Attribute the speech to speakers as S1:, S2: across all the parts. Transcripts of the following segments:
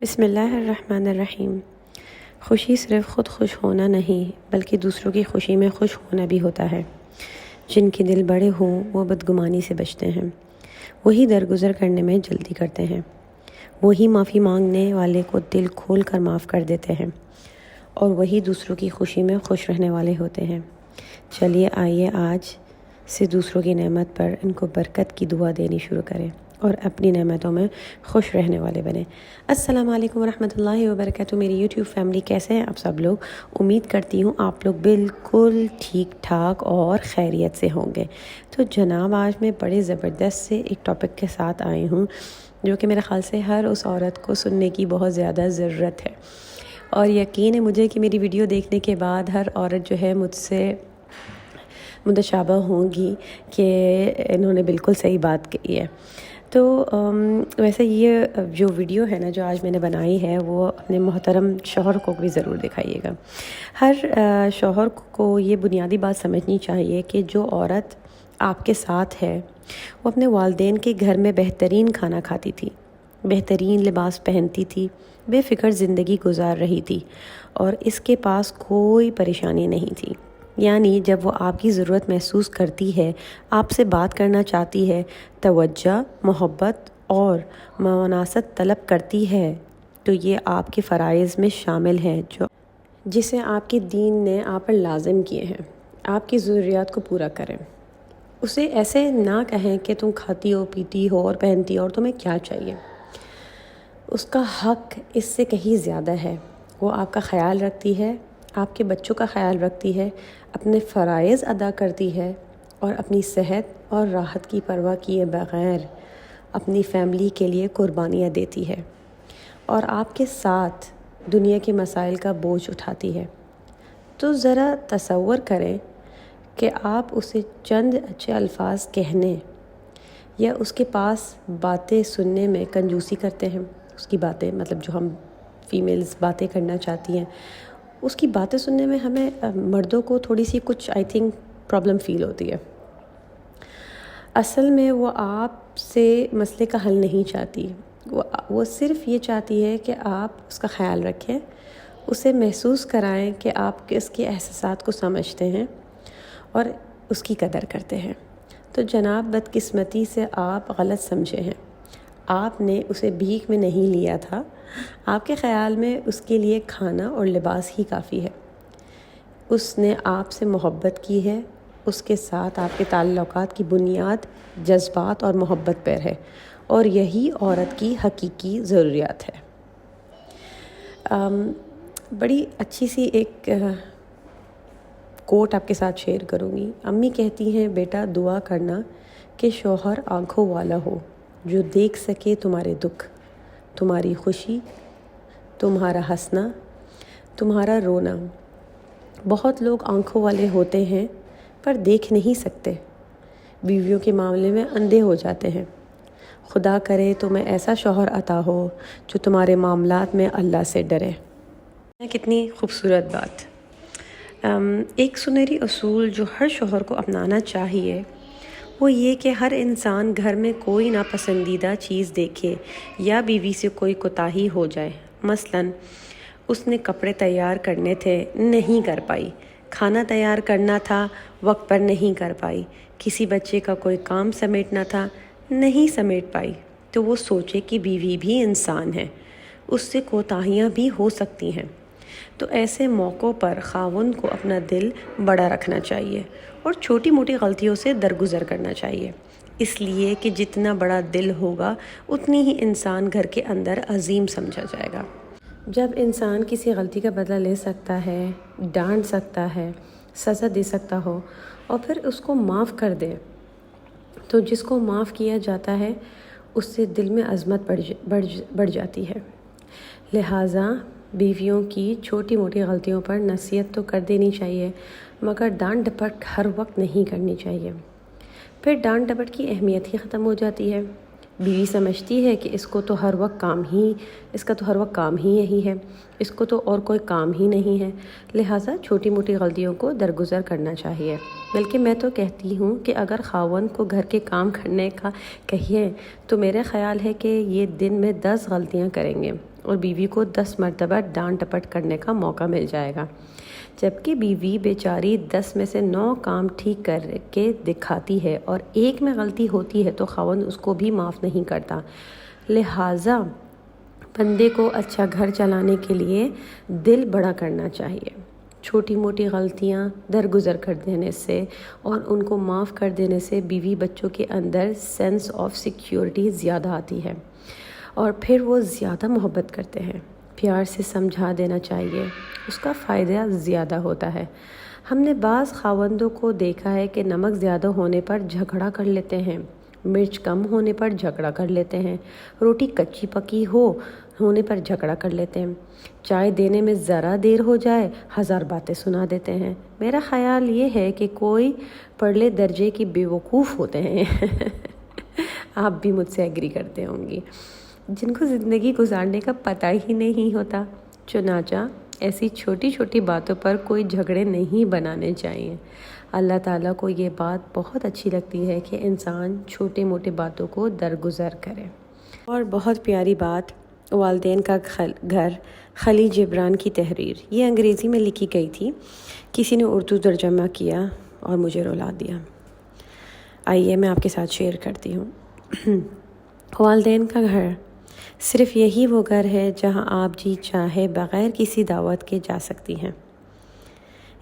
S1: بسم اللہ الرحمن الرحیم۔ خوشی صرف خود خوش ہونا نہیں بلکہ دوسروں کی خوشی میں خوش ہونا بھی ہوتا ہے۔ جن کے دل بڑے ہوں وہ بدگمانی سے بچتے ہیں، وہی درگزر کرنے میں جلدی کرتے ہیں، وہی معافی مانگنے والے کو دل کھول کر معاف کر دیتے ہیں، اور وہی دوسروں کی خوشی میں خوش رہنے والے ہوتے ہیں۔ چلیے آئیے آج سے دوسروں کی نعمت پر ان کو برکت کی دعا دینی شروع کریں اور اپنی نعمتوں میں خوش رہنے والے بنیں۔ السلام علیکم ورحمۃ اللہ وبرکاتہ۔ میری یوٹیوب فیملی کیسے ہیں آپ سب لوگ؟ امید کرتی ہوں آپ لوگ بالکل ٹھیک ٹھاک اور خیریت سے ہوں گے۔ تو جناب آج میں بڑے زبردست سے ایک ٹاپک کے ساتھ آئی ہوں جو کہ میرے خیال سے ہر اس عورت کو سننے کی بہت زیادہ ضرورت ہے، اور یقین ہے مجھے کہ میری ویڈیو دیکھنے کے بعد ہر عورت جو ہے مجھ سے متشابہ ہوں گی کہ انہوں نے بالکل صحیح بات کی ہے۔ تو ویسے یہ جو ویڈیو ہے نا جو آج میں نے بنائی ہے وہ اپنے محترم شوہر کو بھی ضرور دکھائیے گا۔ ہر شوہر کو یہ بنیادی بات سمجھنی چاہیے کہ جو عورت آپ کے ساتھ ہے وہ اپنے والدین کے گھر میں بہترین کھانا کھاتی تھی، بہترین لباس پہنتی تھی، بے فکر زندگی گزار رہی تھی، اور اس کے پاس کوئی پریشانی نہیں تھی۔ یعنی جب وہ آپ کی ضرورت محسوس کرتی ہے، آپ سے بات کرنا چاہتی ہے، توجہ، محبت اور مناصت طلب کرتی ہے، تو یہ آپ کے فرائض میں شامل ہے جسے آپ کے دین نے آپ پر لازم کیے ہیں۔ آپ کی ضروریات کو پورا کریں۔ اسے ایسے نہ کہیں کہ تم کھاتی ہو، پیتی ہو اور پہنتی ہو اور تمہیں کیا چاہیے۔ اس کا حق اس سے کہیں زیادہ ہے۔ وہ آپ کا خیال رکھتی ہے، آپ کے بچوں کا خیال رکھتی ہے، اپنے فرائض ادا کرتی ہے، اور اپنی صحت اور راحت کی پرواہ کیے بغیر اپنی فیملی کے لیے قربانیاں دیتی ہے، اور آپ کے ساتھ دنیا کے مسائل کا بوجھ اٹھاتی ہے۔ تو ذرا تصور کریں کہ آپ اسے چند اچھے الفاظ کہنے یا اس کے پاس باتیں سننے میں کنجوسی کرتے ہیں۔ اس کی باتیں مطلب جو ہم فیمیلز باتیں کرنا چاہتی ہیں، اس کی باتیں سننے میں ہمیں مردوں کو تھوڑی سی کچھ آئی تھنک پرابلم فیل ہوتی ہے۔ اصل میں وہ آپ سے مسئلے کا حل نہیں چاہتی، وہ صرف یہ چاہتی ہے کہ آپ اس کا خیال رکھیں، اسے محسوس کرائیں کہ آپ اس کے احساسات کو سمجھتے ہیں اور اس کی قدر کرتے ہیں۔ تو جناب بدقسمتی سے آپ غلط سمجھے ہیں۔ آپ نے اسے بھیک میں نہیں لیا تھا۔ آپ کے خیال میں اس کے لیے کھانا اور لباس ہی کافی ہے۔ اس نے آپ سے محبت کی ہے، اس کے ساتھ آپ کے تعلقات کی بنیاد جذبات اور محبت پر ہے، اور یہی عورت کی حقیقی ضروریات ہے۔ بڑی اچھی سی ایک کوٹ آپ کے ساتھ شیئر کروں گی۔ امی کہتی ہیں بیٹا دعا کرنا کہ شوہر آنکھوں والا ہو جو دیکھ سکے تمہارے دکھ، تمہاری خوشی، تمہارا ہنسنا، تمہارا رونا۔ بہت لوگ آنکھوں والے ہوتے ہیں پر دیکھ نہیں سکتے، بیویوں کے معاملے میں اندھے ہو جاتے ہیں۔ خدا کرے تمہیں ایسا شوہر عطا ہو جو تمہارے معاملات میں اللہ سے ڈرے۔ کتنی خوبصورت بات۔ ایک سنہری اصول جو ہر شوہر کو اپنانا چاہیے وہ یہ کہ ہر انسان گھر میں کوئی ناپسندیدہ چیز دیکھے یا بیوی سے کوئی کوتاہی ہو جائے، مثلاً اس نے کپڑے تیار کرنے تھے نہیں کر پائی، کھانا تیار کرنا تھا وقت پر نہیں کر پائی، کسی بچے کا کوئی کام سمیٹنا تھا نہیں سمیٹ پائی، تو وہ سوچے کہ بیوی بھی انسان ہے، اس سے کوتاہیاں بھی ہو سکتی ہیں۔ تو ایسے موقعوں پر خاوند کو اپنا دل بڑا رکھنا چاہیے اور چھوٹی موٹی غلطیوں سے درگزر کرنا چاہیے، اس لیے کہ جتنا بڑا دل ہوگا اتنی ہی انسان گھر کے اندر عظیم سمجھا جائے گا۔ جب انسان کسی غلطی کا بدلہ لے سکتا ہے، ڈانٹ سکتا ہے، سزا دے سکتا ہو اور پھر اس کو معاف کر دے، تو جس کو معاف کیا جاتا ہے اس سے دل میں عظمت بڑھ جاتی ہے۔ لہٰذا بیویوں کی چھوٹی موٹی غلطیوں پر نصیحت تو کر دینی چاہیے، مگر ڈانٹ ڈپٹ ہر وقت نہیں کرنی چاہیے۔ پھر ڈانٹ ڈپٹ کی اہمیت ہی ختم ہو جاتی ہے۔ بیوی سمجھتی ہے کہ اس کا تو ہر وقت کام ہی یہی ہے، اس کو تو اور کوئی کام ہی نہیں ہے، لہٰذا چھوٹی موٹی غلطیوں کو درگزر کرنا چاہیے۔ بلکہ میں تو کہتی ہوں کہ اگر خاوند کو گھر کے کام کرنے کا کہیے تو میرے خیال ہے کہ یہ دن میں 10 غلطیاں کریں گے، اور بیوی کو 10 مرتبہ ڈانٹ ٹپٹ کرنے کا موقع مل جائے گا، جبکہ بیوی بیچاری 10 میں سے 9 کام ٹھیک کر کے دکھاتی ہے اور ایک میں غلطی ہوتی ہے تو خاوند اس کو بھی معاف نہیں کرتا۔ لہٰذا بندے کو اچھا گھر چلانے کے لیے دل بڑا کرنا چاہیے۔ چھوٹی موٹی غلطیاں درگزر کر دینے سے اور ان کو معاف کر دینے سے بیوی بچوں کے اندر سینس آف سیکیورٹی زیادہ آتی ہے اور پھر وہ زیادہ محبت کرتے ہیں۔ پیار سے سمجھا دینا چاہیے، اس کا فائدہ زیادہ ہوتا ہے۔ ہم نے بعض خاوندوں کو دیکھا ہے کہ نمک زیادہ ہونے پر جھگڑا کر لیتے ہیں، مرچ کم ہونے پر جھگڑا کر لیتے ہیں، روٹی کچی پکی ہونے پر جھگڑا کر لیتے ہیں، چائے دینے میں ذرا دیر ہو جائے 1000 باتیں سنا دیتے ہیں۔ میرا خیال یہ ہے کہ کوئی پرلے درجے کی بیوقوف ہوتے ہیں آپ بھی مجھ سے ایگری کرتے ہوں گی، جن کو زندگی گزارنے کا پتہ ہی نہیں ہوتا۔ چنانچہ ایسی چھوٹی چھوٹی باتوں پر کوئی جھگڑے نہیں بنانے چاہیے۔ اللہ تعالیٰ کو یہ بات بہت اچھی لگتی ہے کہ انسان چھوٹے موٹے باتوں کو درگزر کرے۔ اور بہت پیاری بات، والدین کا گھر، خلیل جبران کی تحریر، یہ انگریزی میں لکھی گئی تھی، کسی نے اردو ترجمہ کیا اور مجھے رلا دیا۔ آئیے میں آپ کے ساتھ شیئر کرتی ہوں۔ والدین کا گھر صرف یہی وہ گھر ہے جہاں آپ جی چاہے بغیر کسی دعوت کے جا سکتی ہیں۔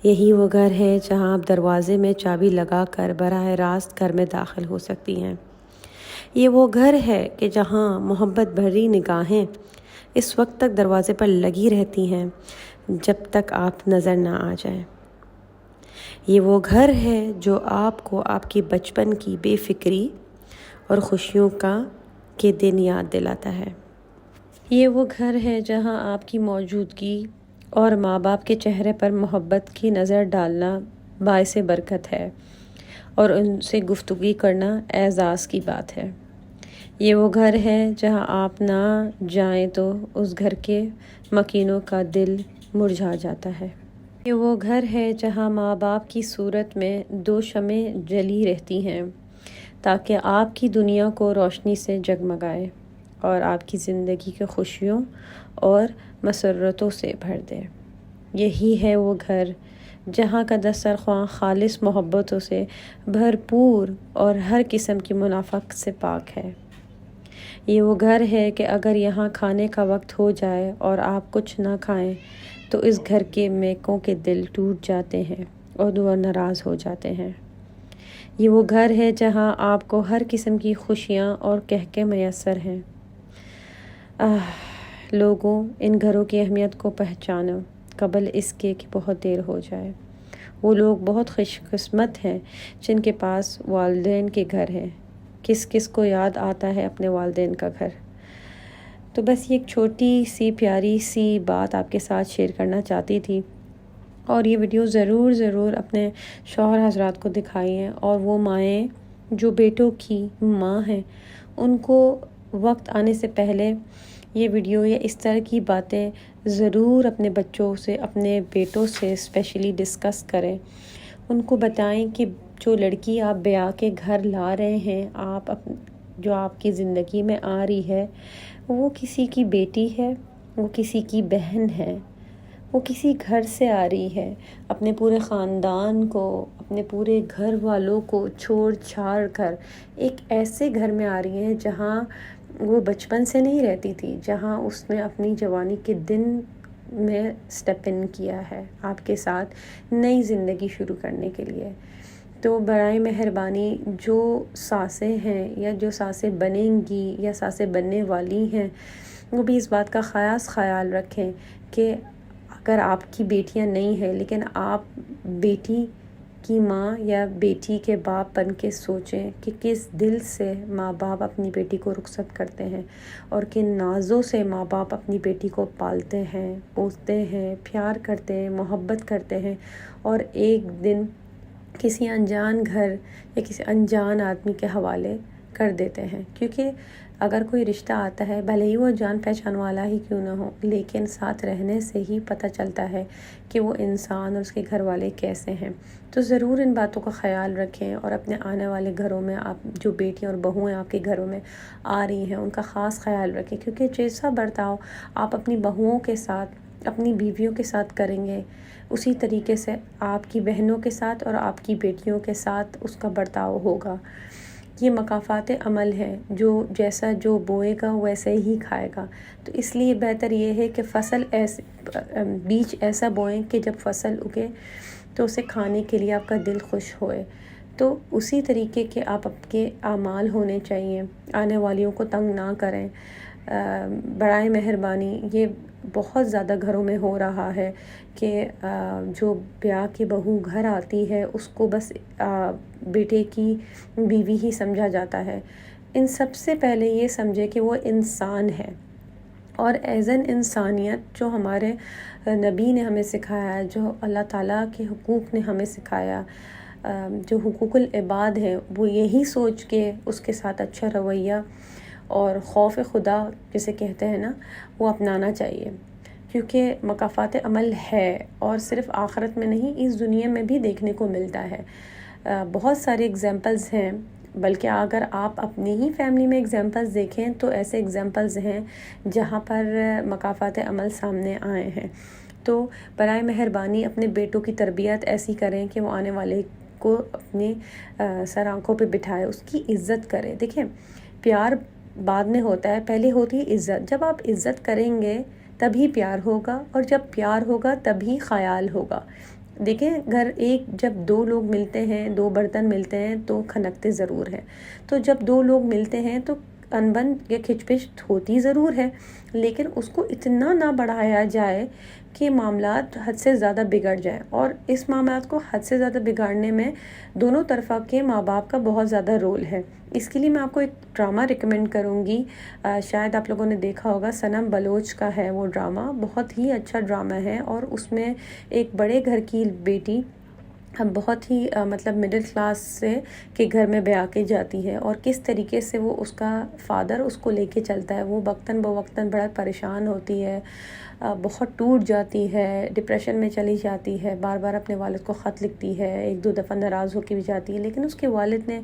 S1: یہی وہ گھر ہے جہاں آپ دروازے میں چابی لگا کر براہ راست گھر میں داخل ہو سکتی ہیں۔ یہ وہ گھر ہے کہ جہاں محبت بھری نگاہیں اس وقت تک دروازے پر لگی رہتی ہیں جب تک آپ نظر نہ آ جائیں۔ یہ وہ گھر ہے جو آپ کو آپ کی بچپن کی بے فکری اور خوشیوں کے دن یاد دلاتا ہے۔ یہ وہ گھر ہے جہاں آپ کی موجودگی اور ماں باپ کے چہرے پر محبت کی نظر ڈالنا باعث برکت ہے اور ان سے گفتگو کرنا اعزاز کی بات ہے۔ یہ وہ گھر ہے جہاں آپ نہ جائیں تو اس گھر کے مکینوں کا دل مرجھا جاتا ہے۔ یہ وہ گھر ہے جہاں ماں باپ کی صورت میں 2 شمعیں جلی رہتی ہیں تاکہ آپ کی دنیا کو روشنی سے جگمگائے اور آپ کی زندگی کے خوشیوں اور مسرتوں سے بھر دے۔ یہی ہے وہ گھر جہاں کا دسترخوان خالص محبتوں سے بھرپور اور ہر قسم کی منافقت سے پاک ہے۔ یہ وہ گھر ہے کہ اگر یہاں کھانے کا وقت ہو جائے اور آپ کچھ نہ کھائیں تو اس گھر کے میکوں کے دل ٹوٹ جاتے ہیں اور وہ ناراض ہو جاتے ہیں۔ یہ وہ گھر ہے جہاں آپ کو ہر قسم کی خوشیاں اور قہقہ میسر ہیں۔ لوگوں، ان گھروں کی اہمیت کو پہچانو قبل اس کے کہ بہت دیر ہو جائے۔ وہ لوگ بہت خوش قسمت ہیں جن کے پاس والدین کے گھر ہیں۔ کس کس کو یاد آتا ہے اپنے والدین کا گھر؟ تو بس یہ ایک چھوٹی سی پیاری سی بات آپ کے ساتھ شیئر کرنا چاہتی تھی، اور یہ ویڈیو ضرور اپنے شوہر حضرات کو دکھائیں، اور وہ مائیں جو بیٹوں کی ماں ہیں ان کو وقت آنے سے پہلے یہ ویڈیو یا اس طرح کی باتیں ضرور اپنے بچوں سے، اپنے بیٹوں سے اسپیشلی ڈسکس کریں۔ ان کو بتائیں کہ جو لڑکی آپ بیاہ کے گھر لا رہے ہیں، جو آپ کی زندگی میں آ رہی ہے، وہ کسی کی بیٹی ہے، وہ کسی کی بہن ہے، وہ کسی گھر سے آ رہی ہے، اپنے پورے خاندان کو، اپنے پورے گھر والوں کو چھوڑ چھاڑ کر ایک ایسے گھر میں آ رہی ہے جہاں وہ بچپن سے نہیں رہتی تھی، جہاں اس نے اپنی جوانی کے دن میں سٹیپ ان کیا ہے آپ کے ساتھ نئی زندگی شروع کرنے کے لیے۔ تو برائے مہربانی جو ساسیں ہیں یا جو ساسیں بنیں گی یا ساسیں بننے والی ہیں، وہ بھی اس بات کا خیال رکھیں کہ اگر آپ کی بیٹیاں نہیں ہیں لیکن آپ بیٹی کی ماں یا بیٹی کے باپ بن کے سوچیں کہ کس دل سے ماں باپ اپنی بیٹی کو رخصت کرتے ہیں اور کن نازوں سے ماں باپ اپنی بیٹی کو پالتے ہیں، پوستے ہیں، پیار کرتے ہیں، محبت کرتے ہیں، اور ایک دن کسی انجان گھر یا کسی انجان آدمی کے حوالے کر دیتے ہیں۔ کیونکہ اگر کوئی رشتہ آتا ہے، بھلے ہی وہ جان پہچان والا ہی کیوں نہ ہو، لیکن ساتھ رہنے سے ہی پتہ چلتا ہے کہ وہ انسان اور اس کے گھر والے کیسے ہیں۔ تو ضرور ان باتوں کا خیال رکھیں، اور اپنے آنے والے گھروں میں آپ جو بیٹیاں اور بہویں آپ کے گھروں میں آ رہی ہیں ان کا خاص خیال رکھیں، کیونکہ جیسا برتاؤ آپ اپنی بہوؤں کے ساتھ، اپنی بیویوں کے ساتھ کریں گے، اسی طریقے سے آپ کی بہنوں کے ساتھ اور آپ کی بیٹیوں کے ساتھ اس کا برتاؤ ہوگا۔ یہ مکافات عمل ہے، جو جیسا جو بوئے گا ویسے ہی کھائے گا۔ تو اس لیے بہتر یہ ہے کہ بیج ایسا بوئیں کہ جب فصل اگے تو اسے کھانے کے لیے آپ کا دل خوش ہوئے۔ تو اسی طریقے کے آپ کے اعمال ہونے چاہیے، آنے والیوں کو تنگ نہ کریں۔ برائے مہربانی یہ بہت زیادہ گھروں میں ہو رہا ہے کہ جو بیاہ کی بہو گھر آتی ہے اس کو بس بیٹے کی بیوی ہی سمجھا جاتا ہے۔ ان سب سے پہلے یہ سمجھے کہ وہ انسان ہے، اور ایز این انسانیت جو ہمارے نبی نے ہمیں سکھایا ہے، جو اللہ تعالیٰ کے حقوق نے ہمیں سکھایا، جو حقوق العباد ہے، وہ یہی سوچ کے اس کے ساتھ اچھا رویہ اور خوف خدا جسے کہتے ہیں نا، وہ اپنانا چاہیے، کیونکہ مکافات عمل ہے، اور صرف آخرت میں نہیں اس دنیا میں بھی دیکھنے کو ملتا ہے۔ بہت سارے اگزامپلز ہیں، بلکہ اگر آپ اپنی ہی فیملی میں اگزامپلز دیکھیں تو ایسے اگزامپلز ہیں جہاں پر مکافات عمل سامنے آئے ہیں۔ تو برائے مہربانی اپنے بیٹوں کی تربیت ایسی کریں کہ وہ آنے والے کو اپنے سر آنکھوں پہ بٹھائے، اس کی عزت کرے۔ دیکھیں، پیار بعد میں ہوتا ہے، پہلے ہوتی ہے عزت۔ جب آپ عزت کریں گے تبھی پیار ہوگا، اور جب پیار ہوگا تبھی خیال ہوگا۔ دیکھیں، جب دو لوگ ملتے ہیں، دو برتن ملتے ہیں تو کھنکتے ضرور ہیں۔ تو جب دو لوگ ملتے ہیں تو انبن یا کھچ پچ ہوتی ضرور ہے، لیکن اس کو اتنا نہ بڑھایا جائے کہ معاملات حد سے زیادہ بگڑ جائیں، اور اس معاملات کو حد سے زیادہ بگاڑنے میں دونوں طرفہ کے ماں باپ کا بہت زیادہ رول ہے۔ اس کے لیے میں آپ کو ایک ڈرامہ ریکمینڈ کروں گی، شاید آپ لوگوں نے دیکھا ہوگا، صنم بلوچ کا ہے وہ ڈرامہ، بہت ہی اچھا ڈرامہ ہے، اور اس میں ایک بڑے گھر کی بیٹی بہت ہی مطلب مڈل کلاس سے کے گھر میں بیاہ کے جاتی ہے، اور کس طریقے سے وہ اس کا فادر اس کو لے کے چلتا ہے۔ وہ وقتاً بوقتاً بڑا پریشان ہوتی ہے، بہت ٹوٹ جاتی ہے، ڈپریشن میں چلی جاتی ہے، بار بار اپنے والد کو خط لکھتی ہے، ایک دو دفعہ ناراض ہو کے بھی جاتی ہے، لیکن اس کے والد نے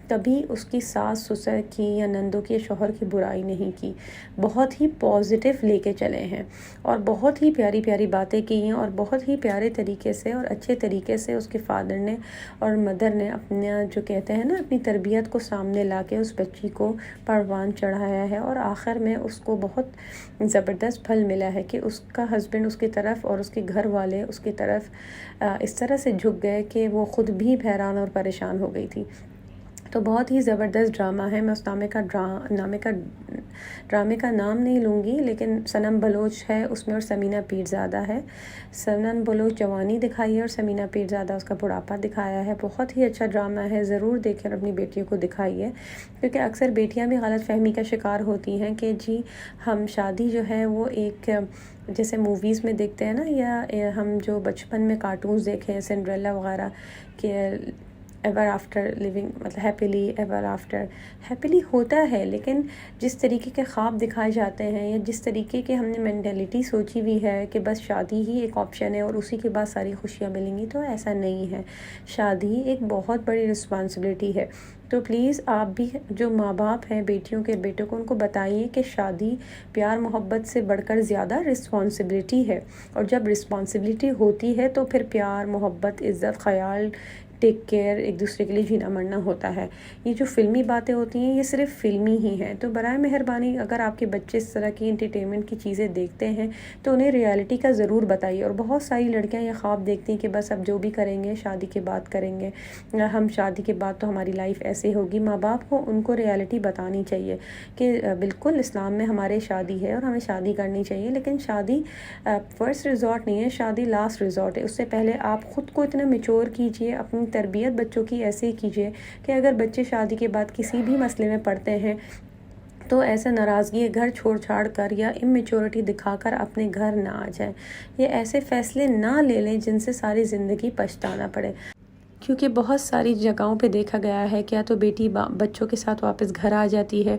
S1: کبھی اس کی ساس سسر کی یا نندوں کی یا شوہر کی برائی نہیں کی، بہت ہی پازیٹیو لے کے چلے ہیں، اور بہت ہی پیاری پیاری باتیں کی ہیں، اور بہت ہی پیارے طریقے سے اور اچھے طریقے سے اس کے فادر نے اور مدر نے اپنا جو کہتے ہیں نا اپنی تربیت کو سامنے لا کے اس بچی کو پروان چڑھایا ہے، اور آخر میں اس کو بہت زبردست پھل ملا ہے کہ اس کا ہسبینڈ اس کی طرف اور اس کے گھر والے اس کی طرف اس طرح سے جھک گئے کہ وہ خود بھی حیران اور پریشان ہو گئی تھی۔ تو بہت ہی زبردست ڈرامہ ہے، میں اس ڈرامے کا نام نہیں لوں گی، لیکن صنم بلوچ ہے اس میں، اور سمینہ پیرزادہ ہے۔ صنم بلوچ جوانی دکھائی ہے اور سمینہ پیرزادہ اس کا بڑھاپا دکھایا ہے۔ بہت ہی اچھا ڈرامہ ہے، ضرور دیکھیں اور اپنی بیٹیوں کو دکھائیے، کیونکہ اکثر بیٹیاں بھی غلط فہمی کا شکار ہوتی ہیں کہ جی ہم شادی جو ہے وہ ایک جیسے موویز میں دیکھتے ہیں نا، یا ہم جو بچپن میں کارٹونز دیکھیں سنڈریلا وغیرہ کہ ایور آفٹر لیونگ، مطلب ہیپیلی ایور آفٹر، ہیپیلی ہوتا ہے، لیکن جس طریقے کے خواب دکھائے جاتے ہیں یا جس طریقے کے ہم نے مینٹیلٹی سوچی ہوئی ہے کہ بس شادی ہی ایک آپشن ہے اور اسی کے بعد ساری خوشیاں ملیں گی، تو ایسا نہیں ہے۔ شادی ایک بہت بڑی رسپانسبلٹی ہے۔ تو پلیز آپ بھی جو ماں باپ ہیں بیٹیوں کے بیٹوں کو، ان کو بتائیے کہ شادی پیار محبت سے بڑھ کر زیادہ رسپانسبلٹی ہے، اور جب رسپانسبلٹی ہوتی ہے تو پھر پیار محبت عزت خیال ٹیک کیئر ایک دوسرے کے لیے جینا مرنا ہوتا ہے۔ یہ جو فلمی باتیں ہوتی ہیں یہ صرف فلمی ہی ہیں، تو برائے مہربانی اگر آپ کے بچے اس طرح کی انٹرٹینمنٹ کی چیزیں دیکھتے ہیں تو انہیں ریالٹی کا ضرور بتائیے۔ اور بہت ساری لڑکیاں یہ خواب دیکھتی ہیں کہ بس اب جو بھی کریں گے شادی کے بعد کریں گے، ہم شادی کے بعد تو ہماری لائف ایسے ہوگی۔ ماں باپ کو ان کو ریالٹی بتانی چاہیے کہ بالکل اسلام میں ہمارے شادی ہے اور ہمیں شادی کرنی چاہیے، لیکن شادی فرسٹ ریزورٹ نہیں ہے، شادی لاسٹ ریزورٹ ہے۔ اس سے پہلے آپ خود کو اتنا میچور کیجئے، اپنی تربیت بچوں کی ایسے ہی کیجئے کہ اگر بچے شادی کے بعد کسی بھی مسئلے میں پڑتے ہیں تو ایسے ناراضگی گھر چھوڑ چھاڑ کر یا امیچورٹی دکھا کر اپنے گھر نہ آ جائیں، یہ ایسے فیصلے نہ لے لیں جن سے ساری زندگی پچھتانا پڑے، کیونکہ بہت ساری جگہوں پہ دیکھا گیا ہے کہ یا تو بیٹی بچوں کے ساتھ واپس گھر آ جاتی ہے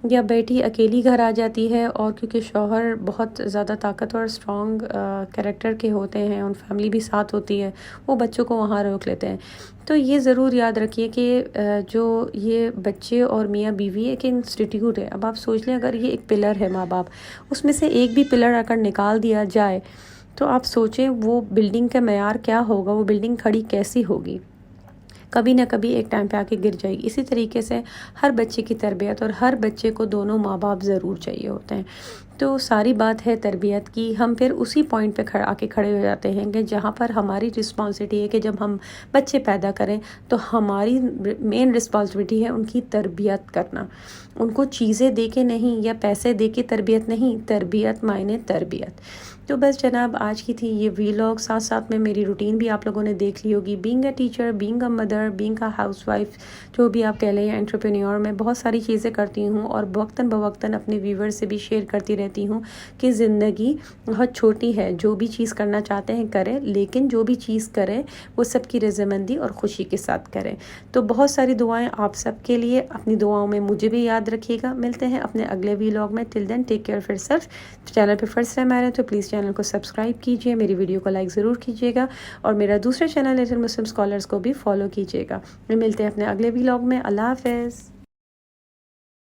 S1: یا بیٹی اکیلی گھر آ جاتی ہے اور کیونکہ شوہر بہت زیادہ طاقتور اور اسٹرانگ کریکٹر کے ہوتے ہیں، ان فیملی بھی ساتھ ہوتی ہے، وہ بچوں کو وہاں روک لیتے ہیں. تو یہ ضرور یاد رکھیے کہ جو یہ بچے اور میاں بیوی ایک انسٹیٹیوٹ ہے. اب آپ سوچ لیں اگر یہ ایک پلر ہے ماں باپ، اس میں سے ایک بھی پلر اگر نکال دیا جائے تو آپ سوچیں وہ بلڈنگ کا معیار کیا ہوگا، وہ بلڈنگ کھڑی کیسی ہوگی، کبھی نہ کبھی ایک ٹائم پہ آ کے گر جائے گی. اسی طریقے سے ہر بچے کی تربیت اور ہر بچے کو دونوں ماں باپ ضرور چاہیے ہوتے ہیں. تو ساری بات ہے تربیت کی. ہم پھر اسی پوائنٹ پہ آ کے کھڑے ہو جاتے ہیں کہ جہاں پر ہماری رسپانسبلٹی ہے کہ جب ہم بچے پیدا کریں تو ہماری مین رسپانسبلٹی ہے ان کی تربیت کرنا. ان کو چیزیں دے کے نہیں یا پیسے دے کے تربیت نہیں، تربیت معنی تربیت. تو بس جناب آج کی تھی یہ ویلاگ، ساتھ ساتھ میں میری روٹین بھی آپ لوگوں نے دیکھ لی ہوگی. Being a teacher, being a mother, being a house wife, جو بھی آپ کہہ لیں، انٹرپرینیور، میں بہت ساری چیزیں کرتی ہوں اور وقتاً بوقتاً اپنے ویور سے بھی شیئر کرتی رہتی ہوں کہ زندگی بہت چھوٹی ہے، جو بھی چیز کرنا چاہتے ہیں کریں، لیکن جو بھی چیز کریں وہ سب کی رضامندی اور خوشی کے ساتھ کریں. تو بہت ساری دعائیں آپ سب کے لیے. اپنی دعاؤں میں مجھے بھی یاد رکھیے گا. ملتے ہیں اپنے اگلے ویلاگ میں. Till then take care for self. Channel پہ فرسٹ ٹائم آ رہے ہیں تو پلیز چینل کو سبسکرائب کیجیے، میری ویڈیو کو لائک ضرور کیجیے گا اور میرا دوسرے چینل لٹل مسلم اسکالرز کو بھی فالو کیجیے گا. ملتے ہیں اپنے اگلے ویلاگ میں. اللہ حافظ.